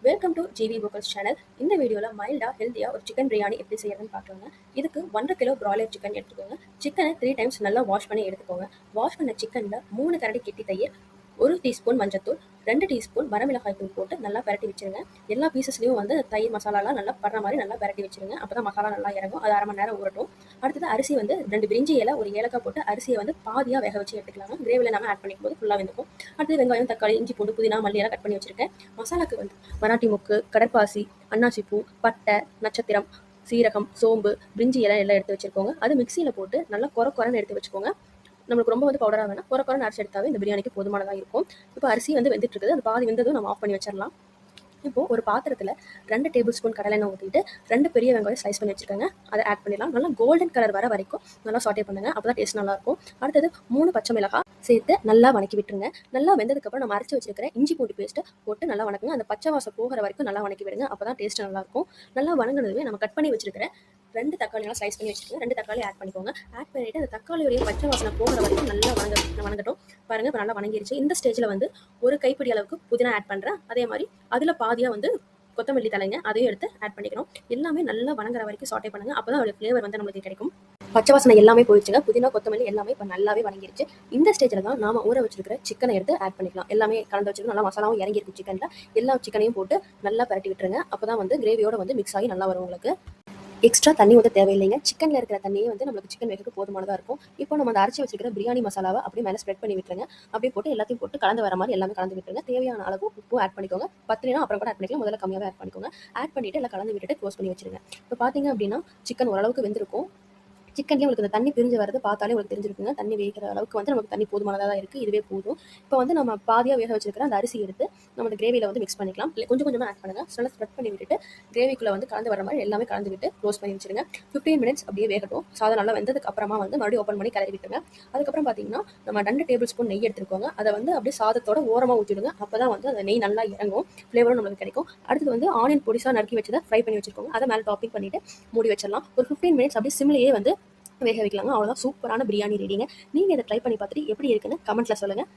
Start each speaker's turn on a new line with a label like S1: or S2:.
S1: Welcome to GV போக்கல்ஸ் channel. இந்த வீடியோவில் மைல்டாக ஹெல்த்தியாக ஒரு சிக்கன் பிரியாணி எப்படி செய்யறதுன்னு பார்க்கலாங்க. இதுக்கு 1.5 கிலோ பிராய்லர் சிக்கன் எடுத்துக்கோங்க. சிக்கனை 3 டைம்ஸ் நல்லா வாஷ் பண்ணி எடுத்துக்கோங்க. வாஷ் பண்ண சிக்கனில் 3 கரண்டி கெட்டி தயிர், 1 டீஸ்பூன் மஞ்சத்தூள், 2 டீஸ்பூன் வரமிளகாய் தூள் போட்டு நல்லா பரட்டி வச்சிருங்க. எல்லா பீசஸ்லையும் வந்து தயிர் மசாலாலாம் நல்லா படுற மாதிரி நல்லா பரட்டி வச்சிருங்க. அப்போ தான் மசாலா நல்லா இறங்கும். அது 1/2 மணி நேரம் ஊறட்டும். அடுத்தது அரிசி வந்து 2 பிரிஞ்சி இலை, ஒரு ஏலக்காய் போட்டு அரிசியை வந்து பாதியாக வேக வச்சு எடுத்துக்கலாங்க. கிரேவியில் நம்ம ஆட் பண்ணிக்கும் போது ஃபுல்லாக வெந்துக்கும். அடுத்தது வெங்காயம், தக்காளி, இஞ்சி பூண்டு, புதினா, மல்லி எல்லாம் கட் பண்ணி வச்சிருக்கேன். மசாலாக்கு வந்து மராட்டி மொக்கு, கடற்பாசி, அன்னாசி பூ, பட்டை, நட்சத்திரம், சீரகம், சோம்பு, பிரிஞ்சி இலை எல்லாம் எடுத்து வச்சிருக்கோங்க. அது மிக்சியில் போட்டு நல்லா குறைன்னு எடுத்து வச்சுக்கோங்க. நம்மளுக்கு ரொம்ப வந்து பவுடராக வேணாம், குறைன்னு அரைச்சி எடுத்தாவே இந்த பிரியாணிக்கு போதுமானதாக இருக்கும். இப்போ அரிசி வந்து வெந்துட்டு இருக்குது. அது பாதி வெந்ததும் நம்ம ஆஃப் பண்ணி வச்சிடலாம். இப்போ ஒரு பாத்திரத்தில் 2 டேபிள் ஸ்பூன் கடலெண்ணெய் ஊற்றிட்டு 2 பெரிய வெங்காயம் ஸ்லைஸ் பண்ணி வச்சிருக்காங்க. அதை ஆட் பண்ணிடலாம். நல்லா கோல்டன் கலர் வர வரைக்கும் நல்லா சாட்டே பண்ணுங்க. அப்போ தான் டேஸ்ட் நல்லாயிருக்கும். அடுத்தது 3 பச்சை மிளகாய் சேர்த்து நல்லா வணக்கி விட்டுருங்க. நல்லா வெந்ததுக்கப்புறம் நம்ம அரைச்சி வச்சிருக்கிற இஞ்சி பூண்டு பேஸ்ட்டு போட்டு நல்லா வணக்குங்க. அந்த பச்சை வாசம் போகிற வரைக்கும் நல்லா வணக்கி விடுங்க. அப்போ தான் டேஸ்ட் நல்லாயிருக்கும். நல்லா வணங்கினதுமே நம்ம கட் பண்ணி வச்சிருக்கிற 2 தக்காளியெல்லாம் ஸ்லைஸ் பண்ணி வச்சுருக்கோங்க. 2 தக்காளி ஆட் பண்ணிக்கோங்க. ஆட் பண்ணிவிட்டு அந்த தக்காளியோடைய பச்சை வாசனை போகிற வரைக்கும் நல்லா வணங்கட்டும். பாருங்கள், இப்போ நல்லா வணங்கிருச்சு. இந்த ஸ்டேஜில் வந்து ஒரு கைப்பிடி அளவுக்கு புதினா ஆட் பண்ணுறேன். அதே மாதிரி அதில் பாதியாக வந்து கொத்தமல்லி தலைங்க, அதையும் எடுத்து ஆட் பண்ணிக்கிறோம். எல்லாமே நல்லா வணங்குற வரைக்கும் சாட்டே பண்ணுங்க. அப்போ தான் அதோட ஃப்ளேவர் வந்து நம்மளுக்கு கிடைக்கும். பச்சை வாசனை எல்லாமே போயிடுச்சுங்க. புதினா, கொத்தமல்லி எல்லாமே இப்போ நல்லாவே வணங்கிருச்சு. இந்த ஸ்டேஜில் தான் நாம ஊற வச்சிருக்கிற சிக்கனை எடுத்து ஆட் பண்ணிக்கலாம். எல்லாமே கலந்து வச்சிருக்கோம். நல்லா மசாலாவும் இறங்கிருக்கு சிக்கனில். எல்லா சிக்கனையும் போட்டு நல்லா பரட்டி விட்டுருங்க. அப்போ தான் வந்து கிரேவியோட வந்து மிக்ஸ் ஆகி நல்லா வரும். உங்களுக்கு எக்ஸ்ட்ரா தண்ணி ஊற்ற தேவையில்லைங்க. சிக்கனில் இருக்கிற தண்ணியே வந்து நம்மளுக்கு சிக்கன் வேகக்கு போதுமானதாக இருக்கும். இப்போ நம்ம அந்த அரைச்சி வச்சிருக்கிற பிரியாணி மசாலாவை அப்படியே மேலே ஸ்ப்ரெட் பண்ணி விட்டுருங்க. அப்படியே போட்டு எல்லாத்தையும் போட்டு கலந்து வர மாதிரி எல்லாமே கலந்து விட்டுருங்க. தேவையான அளவு உப்பு ஆட் பண்ணிக்கோங்க. பத்தலைனா அப்புறம் கூட ஆட் பண்ணிக்கலாம். முதல்ல கம்மியாகவே ஆட் பண்ணிக்கோங்க. ஆட் பண்ணிவிட்டு எல்லாம் கலந்து விட்டுட்டு க்ளோஸ் பண்ணி வச்சிருங்க. இப்போ பார்த்தீங்க அப்படின்னா சிக்கன் ஓரளவுக்கு வெந்திருக்கும். சிக்கன்லேயே உங்களுக்கு இந்த தண்ணி பிரிஞ்சு வரது பார்த்தாலே உங்களுக்கு தெரிஞ்சிருக்குங்க. தண்ணி வேகிற அளவுக்கு வந்து நமக்கு தண்ணி போதுமானதாக தான் இருக்குது. இதுவே போதும். இப்போ வந்து நம்ம பாதியாக வேக வச்சிருக்கிற அந்த அரிசி எடுத்து நம்ம அந்த கிரேவியில் வந்து மிக்ஸ் பண்ணிக்கலாம். இல்லை கொஞ்சம் கொஞ்சமாக ஆட் பண்ணுங்கள். நல்லா ஸ்ப்ரெட் பண்ணி விட்டுட்டு கிரேவிக்குள்ளே வந்து கலந்து வர மாதிரி எல்லாமே கலந்து விட்டு க்ளோஸ் பண்ணி வச்சிருங்க. 15 மினிட்ஸ் அப்படியே வேகட்டும். சாதம் நல்லா வெந்ததுக்கு அப்புறமா வந்து மறுபடியும் ஓப்பன் பண்ணி கிளறி விட்டுருங்க. அதுக்கப்புறம் பார்த்தீங்கன்னா நம்ம 2 டேபிள் ஸ்பூன் நெய் எடுத்துருக்கோங்க. அதை வந்து அப்படியே சாதத்தோட ஓரமாக ஊற்றிடுங்க. அப்போ தான் வந்து அந்த நெய் நல்லா இறங்கும், ஃப்ளேவரும் நம்மளுக்கு கிடைக்கும். அடுத்தது வந்து ஆனியன் பொடிசாக நறுக்கி வச்சதை ஃப்ரை பண்ணி வச்சிருக்கோங்க. அதை மேலே டாப்பிங் பண்ணிவிட்டு மூடி வச்சிடலாம். ஒரு 15 மினிட்ஸ் அப்படியே சிம்லேயே வந்து வேக வைக்கலாங்க. அவ்வளோதான், சூப்பரான பிரியாணி ரெடிங்க. நீங்கள் இதை ட்ரை பண்ணி பார்த்துட்டு எப்படி இருக்குன்னு கமெண்ட்டில் சொல்லுங்கள்.